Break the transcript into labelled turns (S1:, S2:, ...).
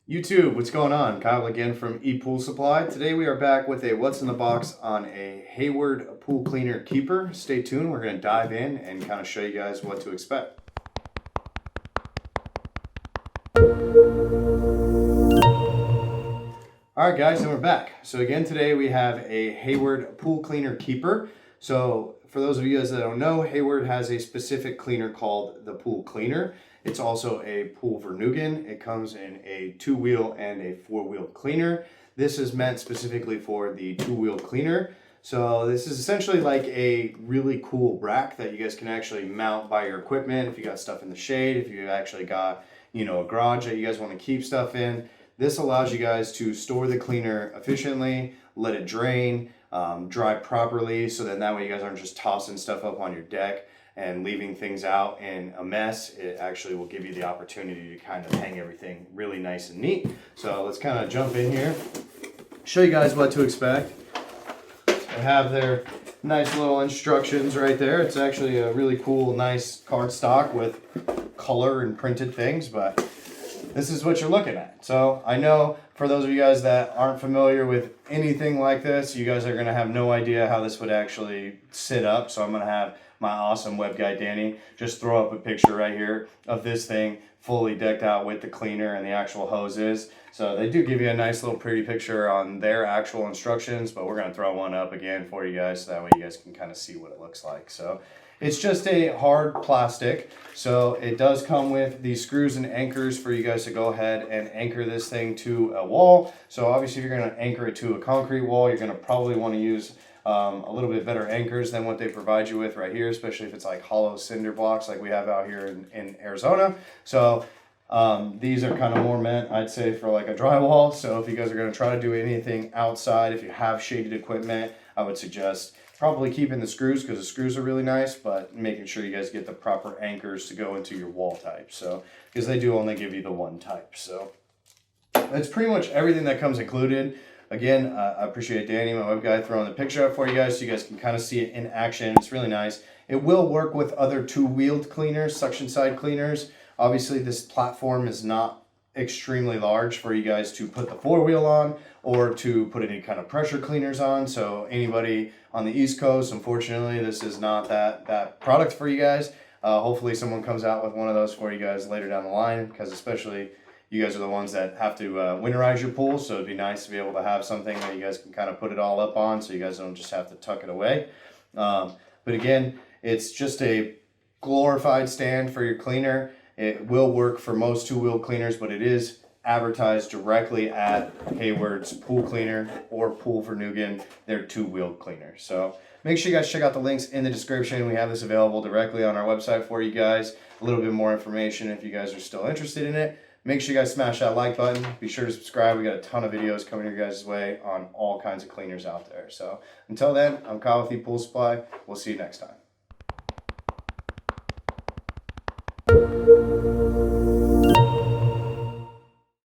S1: YouTube, what's going on? Kyle again from ePoolSupply. Today we are back with a what's in the box on a Hayward pool cleaner keeper. Stay tuned, we're going to dive in and kind of show you guys what to expect. Alright guys, and we're back. So again today we have a Hayward pool cleaner keeper. So for those of you guys that don't know, Hayward has a specific cleaner called the pool cleaner. It's also a pool Vernugan. It comes in a 2-wheel and a 4-wheel cleaner. This is meant specifically for the 2-wheel cleaner. So this is essentially like a really cool rack that you guys can actually mount by your equipment. If you got stuff in the shade, if you actually got, a garage that you guys want to keep stuff in. This allows you guys to store the cleaner efficiently, let it drain, dry properly, so then that way you guys aren't just tossing stuff up on your deck and leaving things out in a mess. It actually will give you the opportunity to kind of hang everything really nice and neat. So let's kind of jump in here, show you guys what to expect. They have their nice little instructions right there. It's actually a really cool, nice cardstock with color and printed things, but this is what you're looking at. So I know for those of you guys that aren't familiar with anything like this, you guys are gonna have no idea how this would actually sit up. So I'm gonna have my awesome web guy, Danny, just throw up a picture right here of this thing fully decked out with the cleaner and the actual hoses. So they do give you a nice little pretty picture on their actual instructions, but we're gonna throw one up again for you guys so that way you guys can kind of see what it looks like. So it's just a hard plastic. So it does come with the screws and anchors for you guys to go ahead and anchor this thing to a wall. So obviously if you're gonna anchor it to a concrete wall, you're gonna probably wanna use a little bit better anchors than what they provide you with right here, especially if it's like hollow cinder blocks like we have out here in Arizona. So these are kind of more meant, I'd say, for like a drywall. So if you guys are going to try to do anything outside, if you have shaded equipment, I would suggest probably keeping the screws because the screws are really nice, but making sure you guys get the proper anchors to go into your wall type. So because they do only give you the one type. So that's pretty much everything that comes included. Again, I appreciate Danny, my web guy, throwing the picture up for you guys so you guys can kind of see it in action. It's really nice. It will work with other 2-wheeled cleaners, suction side cleaners. Obviously, this platform is not extremely large for you guys to put the 4-wheel on or to put any kind of pressure cleaners on. So anybody on the East Coast, unfortunately, this is not that product for you guys. Hopefully someone comes out with one of those for you guys later down the line, because especially you guys are the ones that have to winterize your pool, so it'd be nice to be able to have something that you guys can kind of put it all up on so you guys don't just have to tuck it away. But again, it's just a glorified stand for your cleaner. It will work for most 2-wheel cleaners, but it is advertised directly at Hayward's pool cleaner or Pool Vernugan, their 2-wheel cleaner. So make sure you guys check out the links in the description. We have this available directly on our website for you guys. A little bit more information if you guys are still interested in it. Make sure you guys smash that like button. Be sure to subscribe. We got a ton of videos coming your guys' way on all kinds of cleaners out there. So until then, I'm Kyle with ePoolSupply. We'll see you next time.